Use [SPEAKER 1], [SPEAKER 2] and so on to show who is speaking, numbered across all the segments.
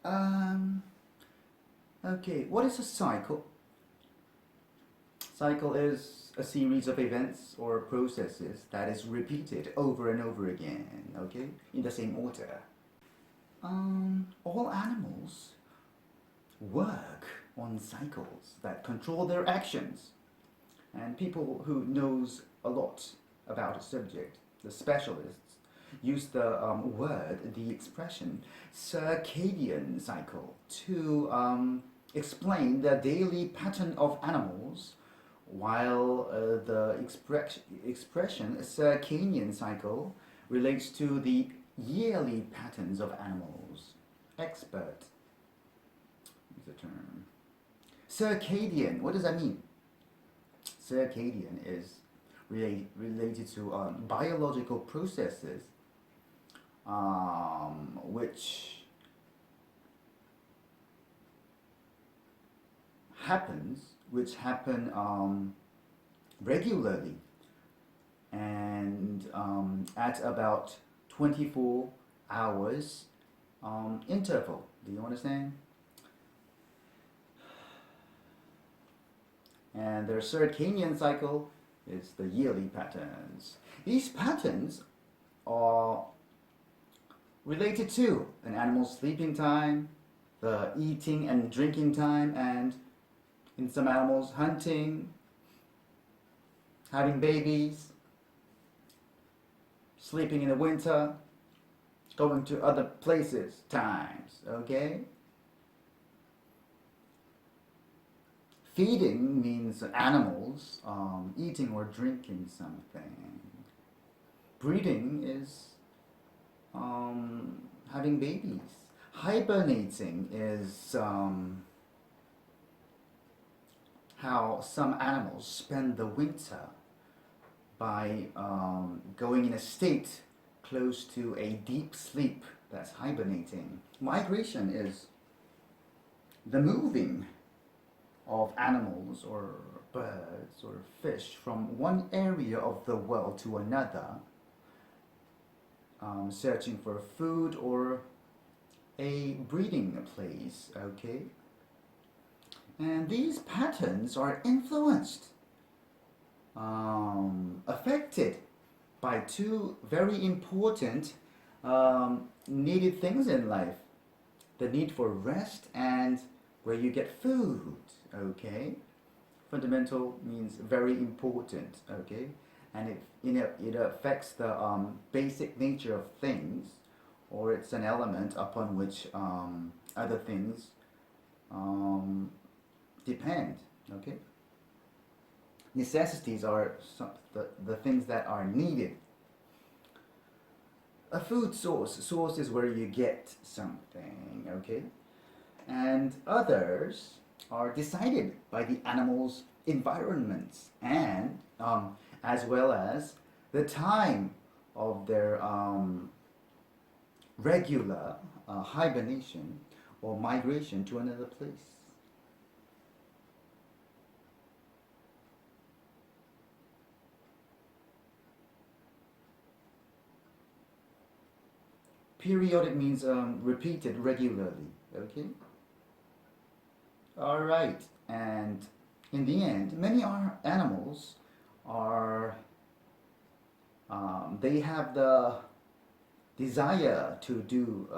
[SPEAKER 1] Um, okay, what is a cycle? Cycle is a series of events or processes that is repeated over and over again, okay, in the same order. All animals work on cycles that control their actions, and people who knows a lot about a subject, the specialists, use the expression circadian cycle to explain the daily pattern of animals, while the expression circadian cycle relates to the yearly patterns of animals. Expert is the term. Circadian, what does that mean? Circadian is related to biological processes which happen regularly and at about 24 hours interval. Do you understand? And their circadian cycle is the yearly patterns. These patterns are related to an animal's sleeping time, the eating and drinking time, and in some animals, hunting, having babies, sleeping in the winter, going to other places, times, okay? Feeding means animals eating or drinking something. Breeding is having babies. Hibernating is how some animals spend the winter by going in a state close to a deep sleep. That's hibernating. Migration is the moving of animals or birds or fish from one area of the world to another, searching for food or a breeding place, okay? And these patterns are influenced, affected by two very important needed things in life: the need for rest and where you get food, okay? Fundamental means very important, okay? And it affects the basic nature of things, or it's an element upon which other things um, depend, okay? Necessities are the things that are needed. A food source is where you get something, okay? And others are decided by the animal's environments and as well as the time of their regular hibernation or migration to another place. Periodic means repeated regularly, okay? All right, and in the end, many animals are they have the desire to do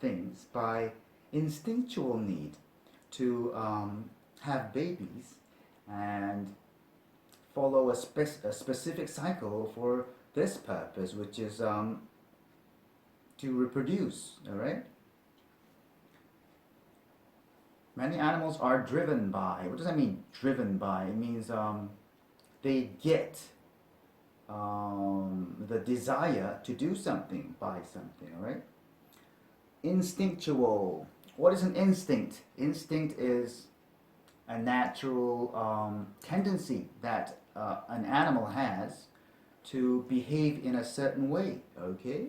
[SPEAKER 1] things by instinctual need to have babies and follow a specific cycle for this purpose, which is to reproduce, all right? Many animals are driven by. What does that mean? Driven by. It means they get the desire to do something by something. All right. Instinctual. What is an instinct? Instinct is a natural tendency that an animal has to behave in a certain way. Okay.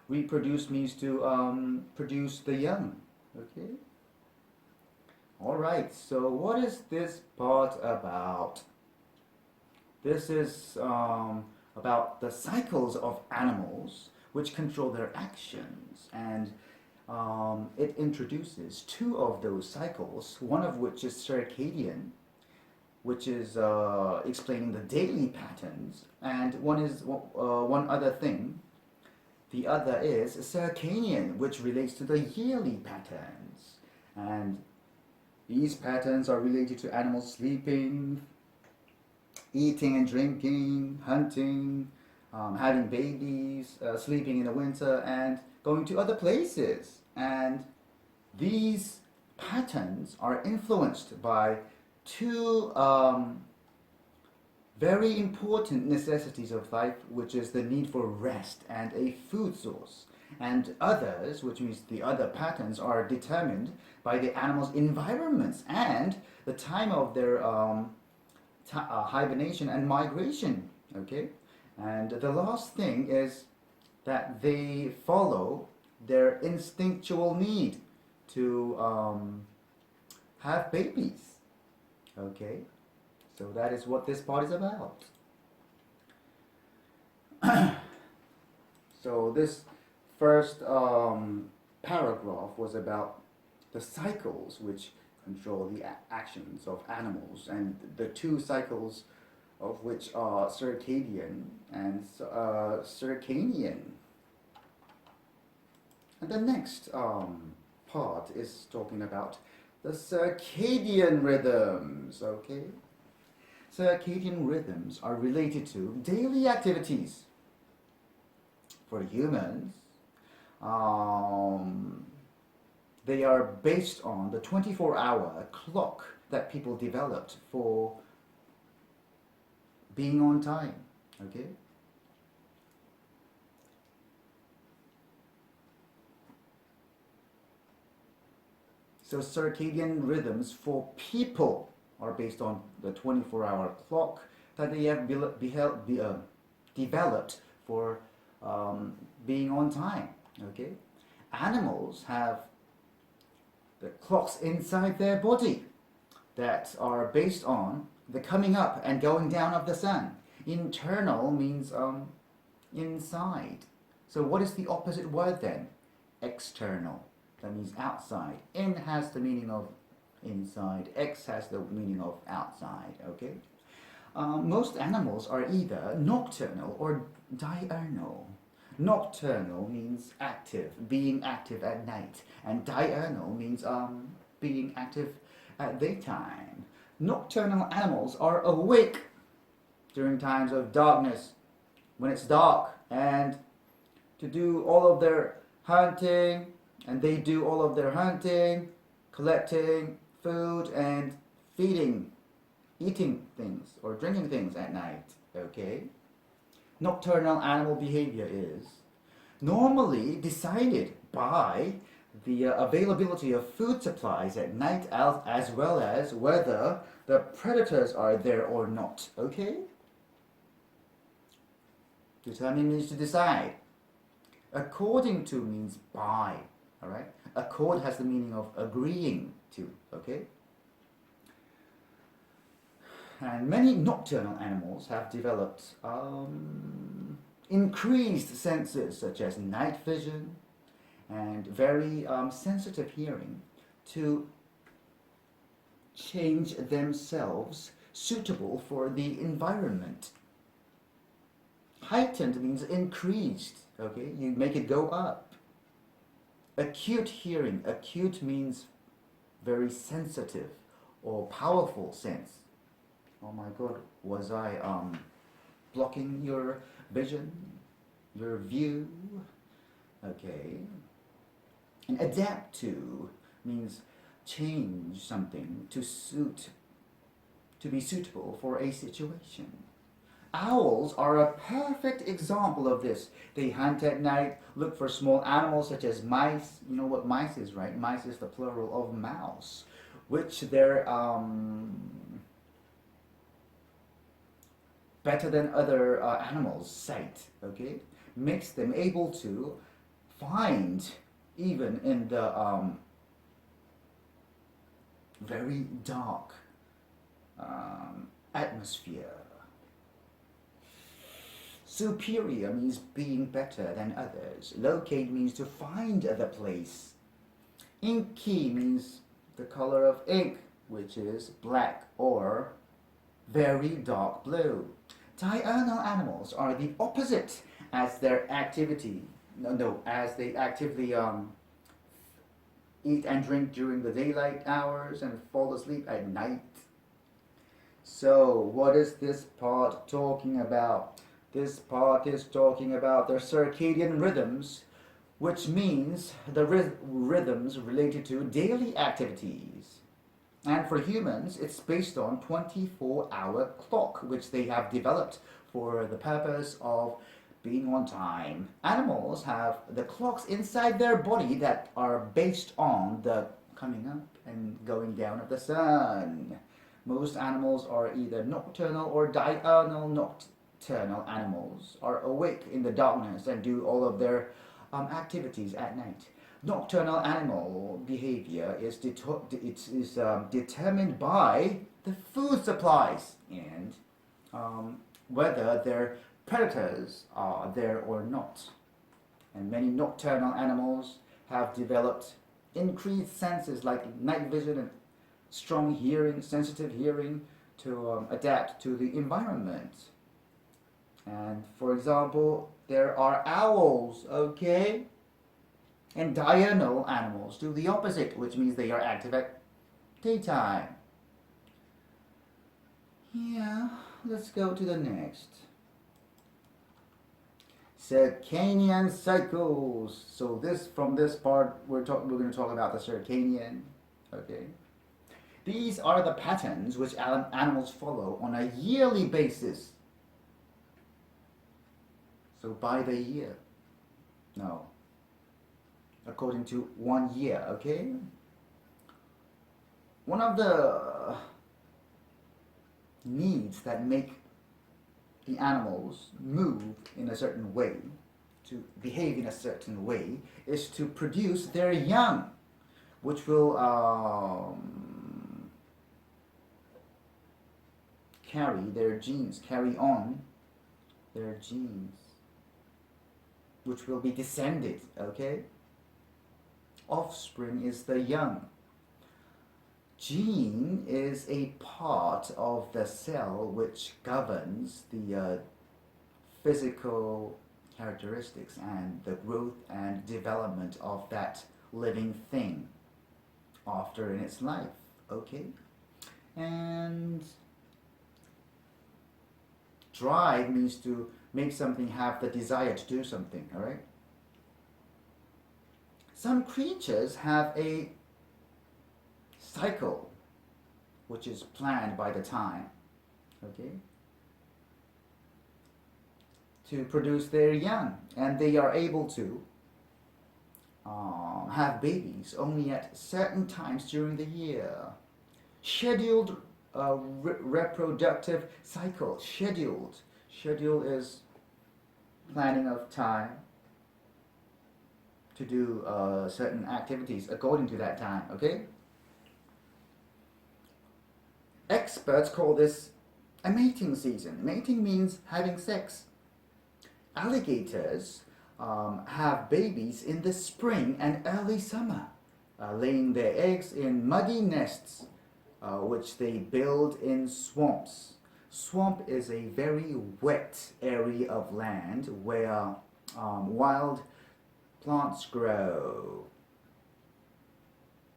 [SPEAKER 1] Reproduce means to produce the young. Okay. All right, so what is this part about? This is about the cycles of animals which control their actions, and it introduces two of those cycles, one of which is circadian, which is explaining the daily patterns, and one other thing. The other is circadian, which relates to the yearly patterns, and these patterns are related to animals sleeping, eating and drinking, hunting, having babies, sleeping in the winter, and going to other places. And these patterns are influenced by two very important necessities of life, which is the need for rest and a food source. And others, which means the other patterns, are determined by the animal's environments and the time of their hibernation and migration. Okay, and the last thing is that they follow their instinctual need to have babies. Okay, so that is what this part is about. So this first paragraph was about the cycles which control the actions of animals, and the two cycles of which are circadian and circadian. And the next part is talking about the circadian rhythms, okay? Circadian rhythms are related to daily activities. For humans, they are based on the 24-hour clock that people developed for being on time, okay? So circadian rhythms for people are based on the 24-hour clock that they have developed for being on time, okay? Animals have the clocks inside their body that are based on the coming up and going down of the sun. Internal means inside. So what is the opposite word then? External. That means outside. In has the meaning of inside. X has the meaning of outside. Okay. Most animals are either nocturnal or diurnal. Nocturnal means active, being active at night, and diurnal means being active at daytime. Nocturnal animals are awake during times of darkness, when it's dark, and to do all of their hunting, and they do all of their hunting, collecting food, and feeding, eating things, or drinking things at night, okay? Nocturnal animal behavior is normally decided by the availability of food supplies at night, as well as whether the predators are there or not, okay? Determine means to decide. According to means by, alright? Accord has the meaning of agreeing to, okay? And many nocturnal animals have developed increased senses such as night vision and very sensitive hearing to change themselves suitable for the environment. Heightened means increased, okay? You make it go up. Acute hearing. Acute means very sensitive or powerful sense. Oh my God, was I blocking your vision, your view? Okay. And adapt to means change something to be suitable for a situation. Owls are a perfect example of this. They hunt at night, look for small animals such as mice. You know what mice is, right? Mice is the plural of mouse, which they're better than other animals' sight, okay? Makes them able to find even in the very dark atmosphere. Superior means being better than others. Locate means to find the place. Inky means the color of ink, which is black or very dark blue. Diurnal animals are the opposite as their activity. No, as they actively eat and drink during the daylight hours and fall asleep at night. So, what is this part talking about? This part is talking about their circadian rhythms, which means the rhythms related to daily activities. And for humans, it's based on 24-hour clock, which they have developed for the purpose of being on time. Animals have the clocks inside their body that are based on the coming up and going down of the sun. Most animals are either nocturnal or diurnal. Nocturnal animals are awake in the darkness and do all of their activities at night. Nocturnal animal behavior is determined by the food supplies and whether their predators are there or not. And many nocturnal animals have developed increased senses like night vision and strong hearing, sensitive hearing to adapt to the environment. And for example, there are owls, okay? And diurnal animals do the opposite, which means they are active at daytime. Yeah, let's go to the next. Circadian cycles. So from this part, we're going to talk about the circadian. Okay. These are the patterns which animals follow on a yearly basis. So by the year. No. According to 1 year, okay? One of the needs that make the animals move in a certain way, to behave in a certain way, is to produce their young, which will carry on their genes, which will be descended, okay? Offspring is the young. Gene is a part of the cell which governs the physical characteristics and the growth and development of that living thing after in its life, okay? And drive means to make something have the desire to do something, all right? Some creatures have a cycle which is planned by the time, okay, to produce their young, and they are able to have babies only at certain times during the year. Scheduled reproductive cycle. Schedule is planning of time to do certain activities according to that time, okay? Experts call this a mating season. Mating means having sex. Alligators have babies in the spring and early summer, laying their eggs in muddy nests, which they build in swamps. Swamp is a very wet area of land where wild plants grow.